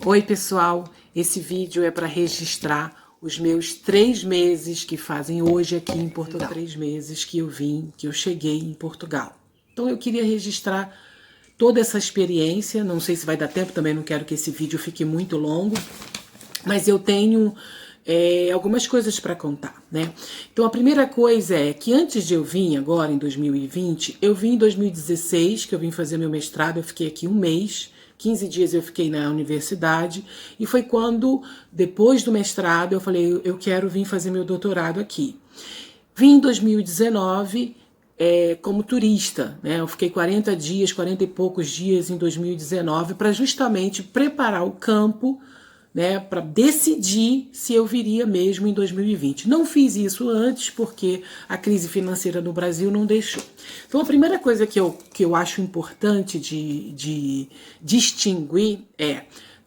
Oi pessoal, esse vídeo é para registrar os meus 3 meses que fazem hoje aqui em Portugal. 3 meses que eu cheguei em Portugal. Então eu queria registrar toda essa experiência, não sei se vai dar tempo, também não quero que esse vídeo fique muito longo, mas eu tenho algumas coisas para contar, né? Então a primeira coisa é que antes de eu vir agora em 2020, eu vim em 2016, que eu vim fazer meu mestrado, eu fiquei aqui um mês, 15 dias eu fiquei na universidade, e foi quando, depois do mestrado, eu falei, eu quero vir fazer meu doutorado aqui. Vim em 2019 como turista, né? Eu fiquei 40 dias, 40 e poucos dias em 2019 para justamente preparar o campo, né, para decidir se eu viria mesmo em 2020. Não fiz isso antes porque a crise financeira no Brasil não deixou. Então a primeira coisa que eu acho importante de distinguir é,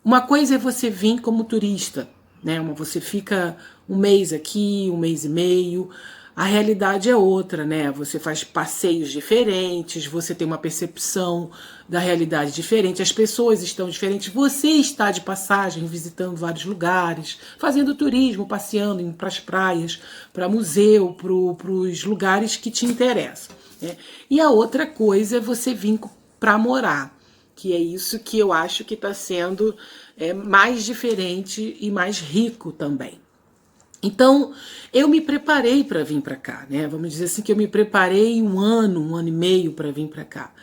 uma coisa é você vir como turista, né, você fica um mês aqui, um mês e meio. A realidade é outra, né? Você faz passeios diferentes, você tem uma percepção da realidade diferente, as pessoas estão diferentes, você está de passagem, visitando vários lugares, fazendo turismo, passeando, indo para as praias, para museu, para os lugares que te interessam, né? E a outra coisa é você vir para morar, que é isso que eu acho que está sendo mais diferente e mais rico também. Então, eu me preparei para vir para cá, né? Vamos dizer assim que eu me preparei um ano e meio para vir para cá.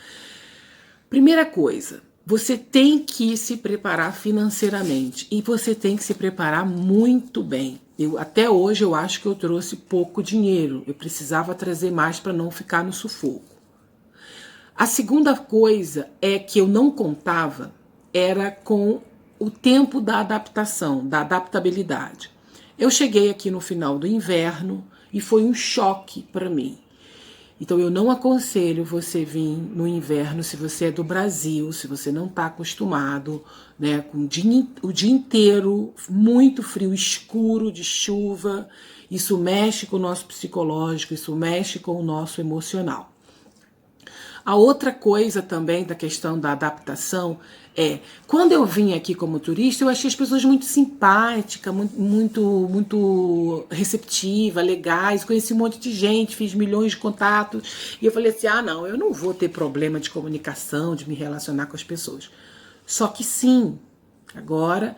Primeira coisa, você tem que se preparar financeiramente e você tem que se preparar muito bem. Até hoje eu acho que eu trouxe pouco dinheiro, eu precisava trazer mais para não ficar no sufoco. A segunda coisa é que eu não contava era com o tempo da adaptação, da adaptabilidade. Eu cheguei aqui no final do inverno e foi um choque para mim. Então eu não aconselho você vir no inverno se você é do Brasil, se você não está acostumado, né, com o dia inteiro, muito frio, escuro, de chuva. Isso mexe com o nosso psicológico, isso mexe com o nosso emocional. A outra coisa também da questão da adaptação é, quando eu vim aqui como turista, eu achei as pessoas muito simpáticas, muito receptivas, legais, conheci um monte de gente, fiz milhões de contatos, e eu falei assim, não, eu não vou ter problema de comunicação, de me relacionar com as pessoas. Só que sim, agora,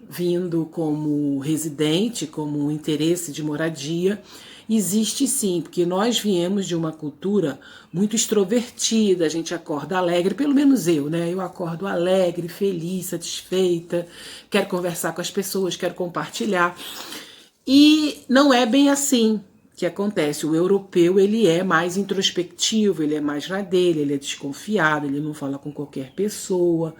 vindo como residente, como interesse de moradia, existe sim, porque nós viemos de uma cultura muito extrovertida, a gente acorda alegre, pelo menos eu, né? Eu acordo alegre, feliz, satisfeita, quero conversar com as pessoas, quero compartilhar. E não é bem assim que acontece. O europeu, ele é mais introspectivo, ele é mais na dele, ele é desconfiado, ele não fala com qualquer pessoa.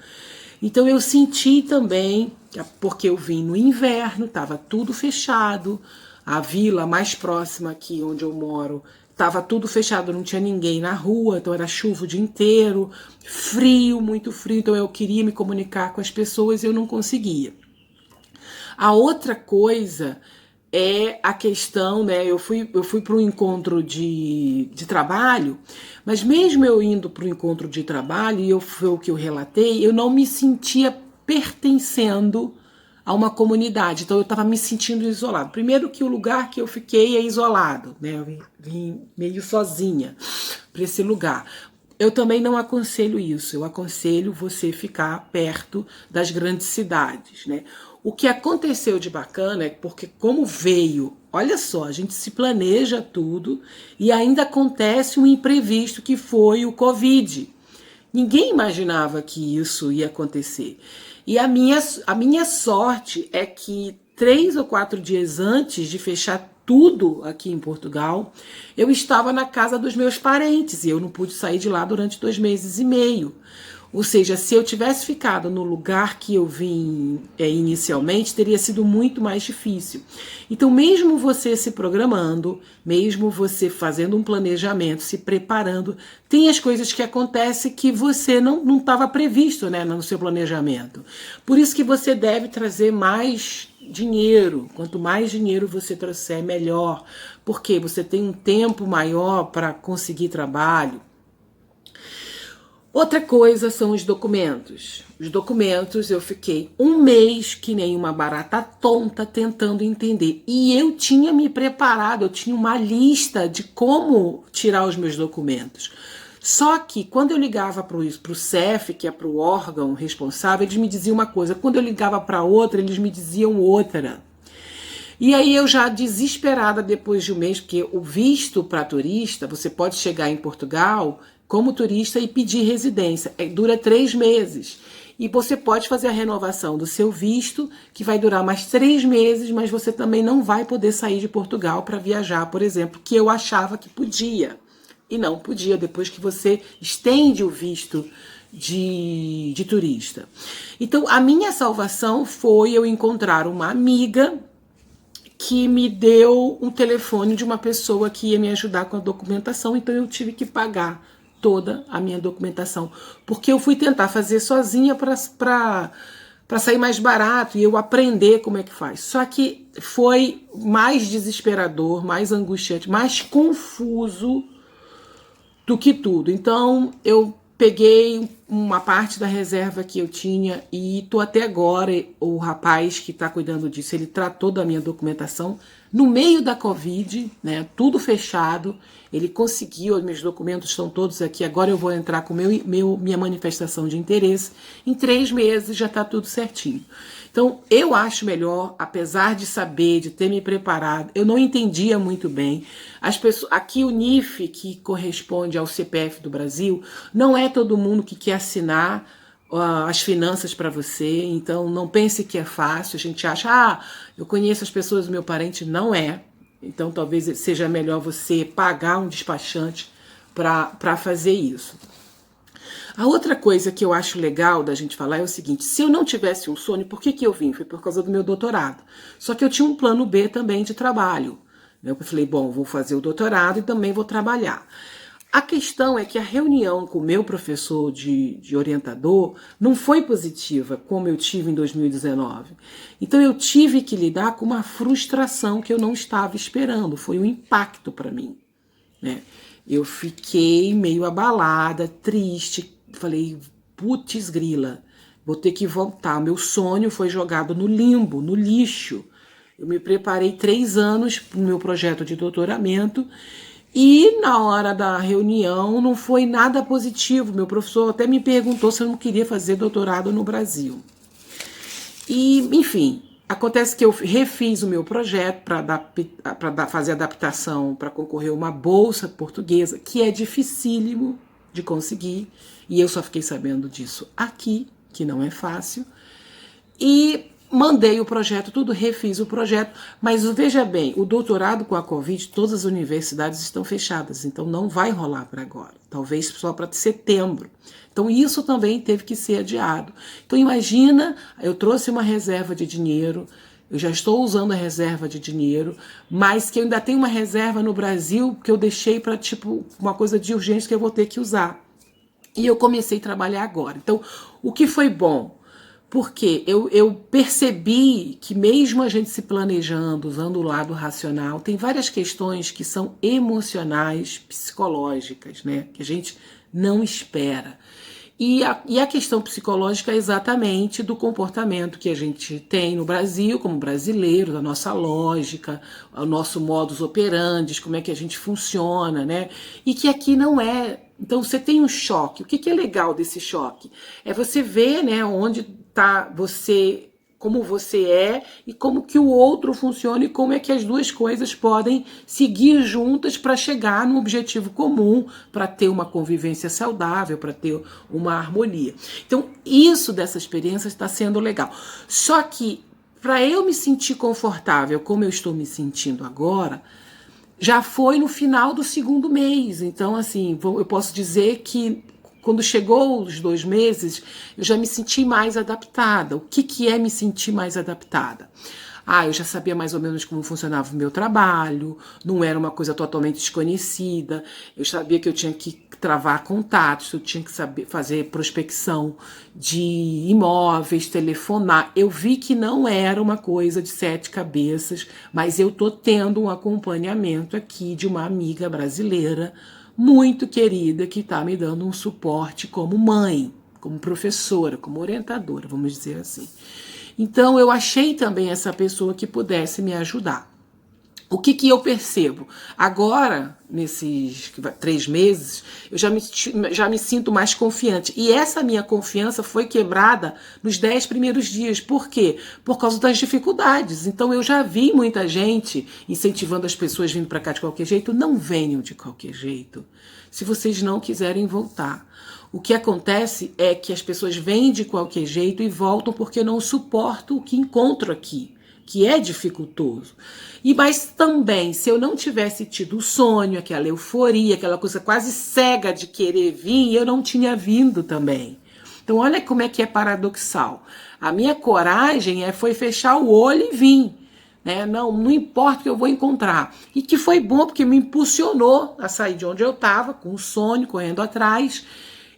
Então eu senti também, porque eu vim no inverno, estava tudo fechado, a vila mais próxima aqui onde eu moro estava tudo fechado, não tinha ninguém na rua, então era chuva o dia inteiro, frio, muito frio, então eu queria me comunicar com as pessoas e eu não conseguia. A outra coisa é a questão, né? Eu fui para um encontro de trabalho, mas mesmo eu indo para o encontro de trabalho, e foi o que eu relatei, eu não me sentia pertencendo a uma comunidade, então eu estava me sentindo isolado. Primeiro que o lugar que eu fiquei é isolado, né? Eu vim meio sozinha para esse lugar. Eu também não aconselho isso, eu aconselho você ficar perto das grandes cidades, né? O que aconteceu de bacana é porque como veio, olha só, a gente se planeja tudo e ainda acontece um imprevisto que foi o Covid. Ninguém imaginava que isso ia acontecer. E a minha sorte é que 3 ou 4 dias antes de fechar tudo aqui em Portugal, eu estava na casa dos meus parentes e eu não pude sair de lá durante 2 meses e meio. Ou seja, se eu tivesse ficado no lugar que eu vim inicialmente, teria sido muito mais difícil. Então, mesmo você se programando, mesmo você fazendo um planejamento, se preparando, tem as coisas que acontecem que você não estava previsto, né, no seu planejamento. Por isso que você deve trazer mais dinheiro. Quanto mais dinheiro você trouxer, melhor. Porque você tem um tempo maior para conseguir trabalho. Outra coisa são os documentos. Os documentos eu fiquei um mês que nem uma barata tonta tentando entender. E eu tinha me preparado, eu tinha uma lista de como tirar os meus documentos. Só que quando eu ligava para o CEF, que é para o órgão responsável, eles me diziam uma coisa. Quando eu ligava para outra, eles me diziam outra. E aí eu já desesperada depois de um mês, porque o visto para turista, você pode chegar em Portugal como turista e pedir residência. Dura 3 meses. E você pode fazer a renovação do seu visto, que vai durar mais 3 meses, mas você também não vai poder sair de Portugal para viajar, por exemplo, que eu achava que podia. E não podia, depois que você estende o visto de turista. Então, a minha salvação foi eu encontrar uma amiga que me deu um telefone de uma pessoa que ia me ajudar com a documentação, então eu tive que pagar toda a minha documentação, porque eu fui tentar fazer sozinha para sair mais barato e eu aprender como é que faz. Só que foi mais desesperador, mais angustiante, mais confuso do que tudo. Então eu peguei uma parte da reserva que eu tinha e tô até agora, o rapaz que está cuidando disso, ele tratou da minha documentação no meio da Covid, né, tudo fechado, ele conseguiu, os meus documentos estão todos aqui, agora eu vou entrar com minha manifestação de interesse, em 3 meses já está tudo certinho. Então, eu acho melhor, apesar de saber, de ter me preparado, eu não entendia muito bem. As pessoas, aqui o NIF, que corresponde ao CPF do Brasil, não é todo mundo que quer assinar as finanças para você, então não pense que é fácil. A gente acha, eu conheço as pessoas do meu parente, não é. Então talvez seja melhor você pagar um despachante para fazer isso. A outra coisa que eu acho legal da gente falar é o seguinte, se eu não tivesse um sonho, por que eu vim? Foi por causa do meu doutorado. Só que eu tinha um plano B também de trabalho. Eu falei, bom, vou fazer o doutorado e também vou trabalhar. A questão é que a reunião com o meu professor de orientador não foi positiva, como eu tive em 2019. Então eu tive que lidar com uma frustração que eu não estava esperando, foi um impacto para mim, né? Eu fiquei meio abalada, triste, falei, putz grila, vou ter que voltar. Meu sonho foi jogado no limbo, no lixo. Eu me preparei 3 anos para o meu projeto de doutoramento e na hora da reunião não foi nada positivo. Meu professor até me perguntou se eu não queria fazer doutorado no Brasil. E, enfim, acontece que eu refiz o meu projeto para fazer adaptação, para concorrer a uma bolsa portuguesa, que é dificílimo de conseguir, e eu só fiquei sabendo disso aqui, que não é fácil, e mandei o projeto, tudo, refiz o projeto, mas veja bem, o doutorado com a Covid, todas as universidades estão fechadas, então não vai rolar para agora, talvez só para setembro. Então isso também teve que ser adiado. Então imagina, eu trouxe uma reserva de dinheiro, eu já estou usando a reserva de dinheiro, mas que eu ainda tenho uma reserva no Brasil que eu deixei para tipo uma coisa de urgência que eu vou ter que usar. E eu comecei a trabalhar agora. Então, o que foi bom? Porque eu percebi que mesmo a gente se planejando, usando o lado racional, tem várias questões que são emocionais, psicológicas, né? Que a gente não espera. E a questão psicológica é exatamente do comportamento que a gente tem no Brasil, como brasileiro, da nossa lógica, o nosso modus operandi, como é que a gente funciona, né? E que aqui não é. Então você tem um choque. O que é legal desse choque? É você ver, né, onde está você, como você é e como que o outro funciona e como é que as duas coisas podem seguir juntas para chegar num objetivo comum, para ter uma convivência saudável, para ter uma harmonia. Então isso dessa experiência está sendo legal. Só que para eu me sentir confortável como eu estou me sentindo agora, já foi no final do 2º mês. Então, assim, eu posso dizer que quando chegou os 2 meses, eu já me senti mais adaptada. O que é me sentir mais adaptada? Eu já sabia mais ou menos como funcionava o meu trabalho, não era uma coisa totalmente desconhecida, eu sabia que eu tinha que travar contatos, eu tinha que saber fazer prospecção de imóveis, telefonar. Eu vi que não era uma coisa de 7 cabeças, mas eu tô tendo um acompanhamento aqui de uma amiga brasileira muito querida que está me dando um suporte como mãe, como professora, como orientadora, vamos dizer assim. Então eu achei também essa pessoa que pudesse me ajudar. O que eu percebo? Agora, nesses 3 meses, eu já me sinto mais confiante. E essa minha confiança foi quebrada nos 10 primeiros dias. Por quê? Por causa das dificuldades. Então, eu já vi muita gente incentivando as pessoas vindo para cá de qualquer jeito. Não venham de qualquer jeito, se vocês não quiserem voltar. O que acontece é que as pessoas vêm de qualquer jeito e voltam porque não suportam o que encontro aqui, que é dificultoso. Mas também, se eu não tivesse tido o sonho, aquela euforia, aquela coisa quase cega de querer vir, eu não tinha vindo também. Então olha como é que é paradoxal. A minha coragem foi fechar o olho e vir. Não importa o que eu vou encontrar. E que foi bom porque me impulsionou a sair de onde eu estava, com o sonho, correndo atrás,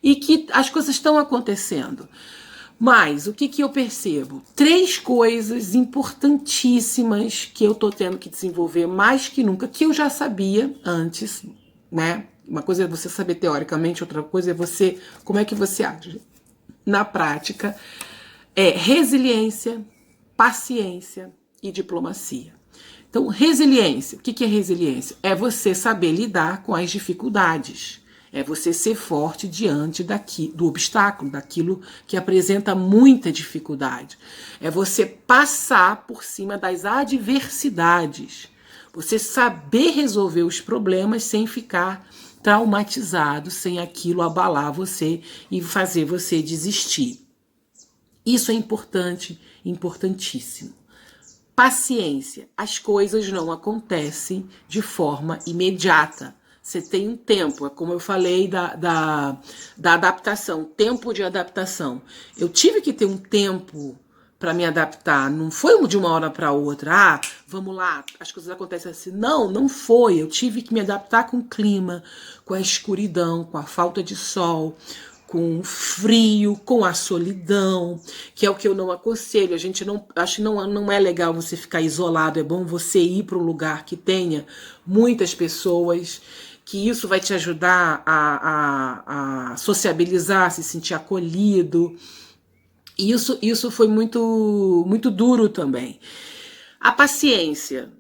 e que as coisas estão acontecendo. Mas o que eu percebo? 3 coisas importantíssimas que eu tô tendo que desenvolver mais que nunca, que eu já sabia antes, né? Uma coisa é você saber teoricamente, outra coisa é você, como é que você age na prática. Resiliência, paciência e diplomacia. Então, resiliência. O que é resiliência? É você saber lidar com as dificuldades. É você ser forte diante do obstáculo, daquilo que apresenta muita dificuldade. É você passar por cima das adversidades. Você saber resolver os problemas sem ficar traumatizado, sem aquilo abalar você e fazer você desistir. Isso é importante, importantíssimo. Paciência. As coisas não acontecem de forma imediata. Você tem um tempo, é como eu falei da adaptação, tempo de adaptação. Eu tive que ter um tempo para me adaptar, não foi de uma hora para outra, vamos lá, as coisas acontecem assim. Não foi, eu tive que me adaptar com o clima, com a escuridão, com a falta de sol, com o frio, com a solidão, que é o que eu não aconselho. A gente acho que não é legal você ficar isolado, é bom você ir para um lugar que tenha muitas pessoas, que isso vai te ajudar a sociabilizar, se sentir acolhido. E isso foi muito, muito duro também. A paciência,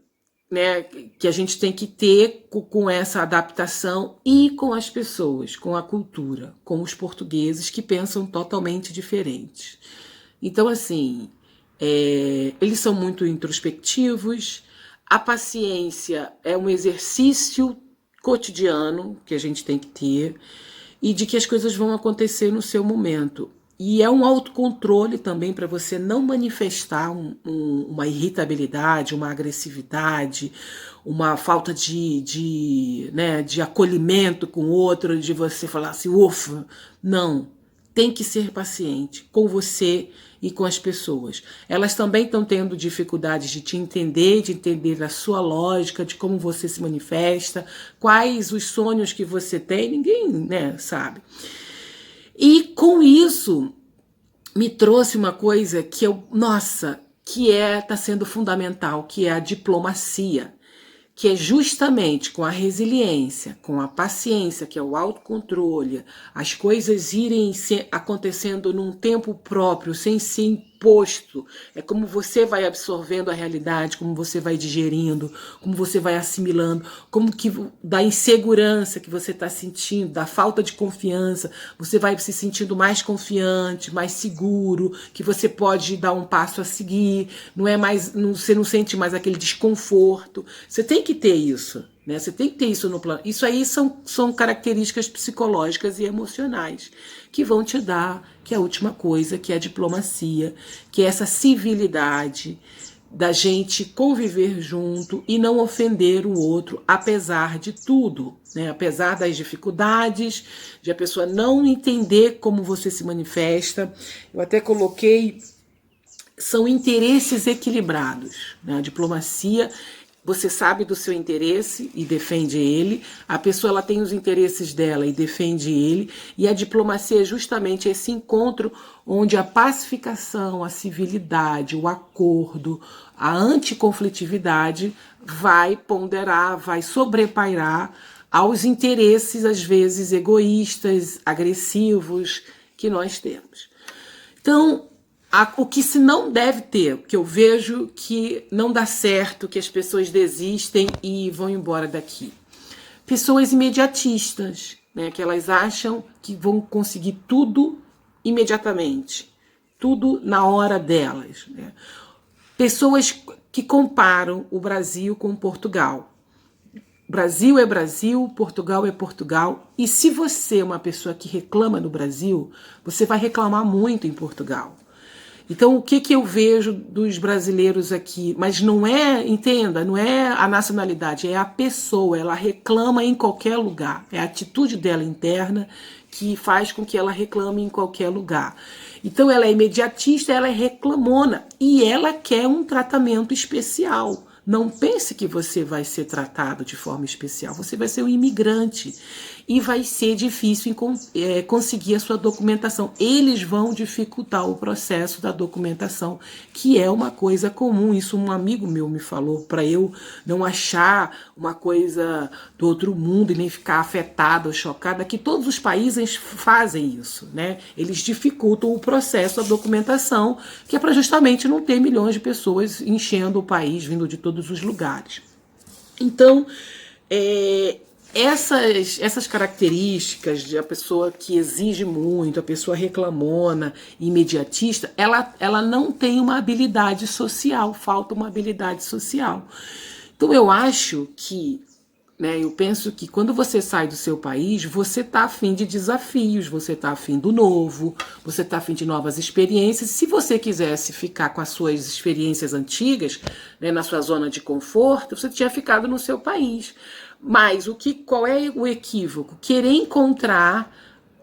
né, que a gente tem que ter com essa adaptação e com as pessoas, com a cultura, com os portugueses que pensam totalmente diferentes. Então, assim, eles são muito introspectivos. A paciência é um exercício cotidiano que a gente tem que ter e de que as coisas vão acontecer no seu momento. E é um autocontrole também para você não manifestar uma irritabilidade, uma agressividade, uma falta de acolhimento com o outro, de você falar assim, ufa, não. Tem que ser paciente com você e com as pessoas. Elas também estão tendo dificuldades de te entender, de entender a sua lógica, de como você se manifesta, quais os sonhos que você tem, ninguém, sabe. E com isso me trouxe uma coisa que tá sendo fundamental, que é a diplomacia, que é justamente com a resiliência, com a paciência, que é o autocontrole, as coisas irem acontecendo num tempo próprio, sem ser imposto. É como você vai absorvendo a realidade, como você vai digerindo, como você vai assimilando, como que da insegurança que você está sentindo, da falta de confiança, você vai se sentindo mais confiante, mais seguro, que você pode dar um passo a seguir, você não sente mais aquele desconforto. Você tem que ter isso, né? Você tem que ter isso no plano. Isso aí são características psicológicas e emocionais que vão te dar, que é a última coisa, que é a diplomacia, que é essa civilidade da gente conviver junto e não ofender o outro, apesar de tudo, né? Apesar das dificuldades, de a pessoa não entender como você se manifesta. Eu até coloquei, são interesses equilibrados, né? A diplomacia, você sabe do seu interesse e defende ele, a pessoa ela tem os interesses dela e defende ele, e a diplomacia é justamente esse encontro onde a pacificação, a civilidade, o acordo, a anticonflitividade vai ponderar, vai sobrepairar aos interesses, às vezes, egoístas, agressivos que nós temos. Então, o que se não deve ter, que eu vejo que não dá certo, que as pessoas desistem e vão embora daqui. Pessoas imediatistas, né, que elas acham que vão conseguir tudo imediatamente, tudo na hora delas, né? Pessoas que comparam o Brasil com Portugal. Brasil é Brasil, Portugal é Portugal. E se você é uma pessoa que reclama no Brasil, você vai reclamar muito em Portugal. Então, o que eu vejo dos brasileiros aqui? Mas não é, entenda, não é a nacionalidade, é a pessoa. Ela reclama em qualquer lugar. É a atitude dela interna que faz com que ela reclame em qualquer lugar. Então, ela é imediatista, ela é reclamona e ela quer um tratamento especial. Não pense que você vai ser tratado de forma especial. Você vai ser um imigrante e vai ser difícil conseguir a sua documentação. Eles vão dificultar o processo da documentação, que é uma coisa comum. Isso um amigo meu me falou, para eu não achar uma coisa do outro mundo e nem ficar afetada ou chocada, que todos os países fazem isso, né? Eles dificultam o processo da documentação, que é para justamente não ter milhões de pessoas enchendo o país, vindo de todos os lugares. Então, essas características de a pessoa que exige muito, a pessoa reclamona, imediatista, ela não tem uma habilidade social, falta uma habilidade social. Então eu acho que, né, eu penso que quando você sai do seu país, você está afim de desafios, você está afim do novo, você está afim de novas experiências. Se você quisesse ficar com as suas experiências antigas, né, na sua zona de conforto, você tinha ficado no seu país. Mas qual é o equívoco? Querer encontrar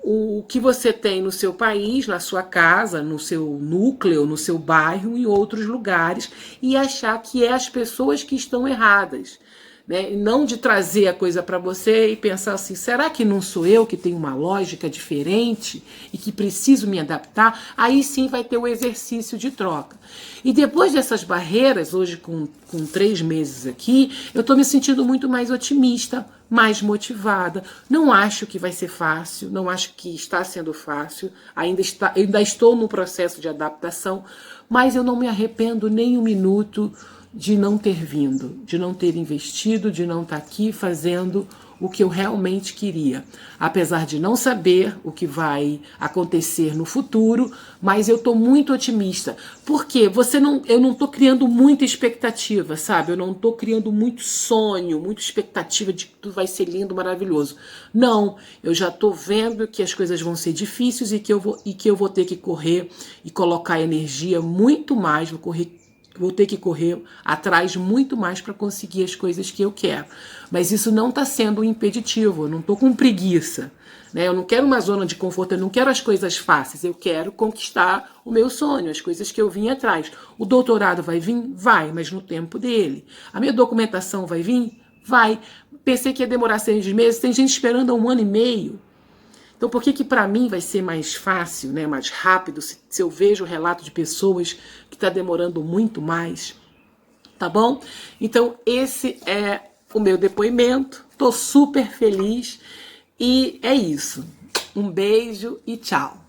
o que você tem no seu país, na sua casa, no seu núcleo, no seu bairro, em outros lugares, e achar que é as pessoas que estão erradas. Né? E não de trazer a coisa para você e pensar assim, será que não sou eu que tenho uma lógica diferente e que preciso me adaptar? Aí sim vai ter o exercício de troca. E depois dessas barreiras, hoje com 3 meses aqui, eu estou me sentindo muito mais otimista, mais motivada. Não acho que vai ser fácil, não acho que está sendo fácil, ainda estou no processo de adaptação, mas eu não me arrependo nem um minuto de não ter vindo, de não ter investido, de não estar aqui fazendo o que eu realmente queria. Apesar de não saber o que vai acontecer no futuro, mas eu estou muito otimista. Porque eu não estou criando muita expectativa, sabe? Eu não estou criando muito sonho, muita expectativa de que tudo vai ser lindo, maravilhoso. Não, eu já estou vendo que as coisas vão ser difíceis e que eu vou ter que correr e colocar energia muito mais, vou ter que correr atrás muito mais para conseguir as coisas que eu quero. Mas isso não está sendo um impeditivo, eu não estou com preguiça. Né? Eu não quero uma zona de conforto, eu não quero as coisas fáceis, eu quero conquistar o meu sonho, as coisas que eu vim atrás. O doutorado vai vir? Vai, mas no tempo dele. A minha documentação vai vir? Vai. Pensei que ia demorar 6 meses, tem gente esperando há 1 ano e meio. Então, por que para mim vai ser mais fácil, né, mais rápido, se eu vejo o relato de pessoas que está demorando muito mais? Tá bom? Então, esse é o meu depoimento. Estou super feliz e é isso. Um beijo e tchau.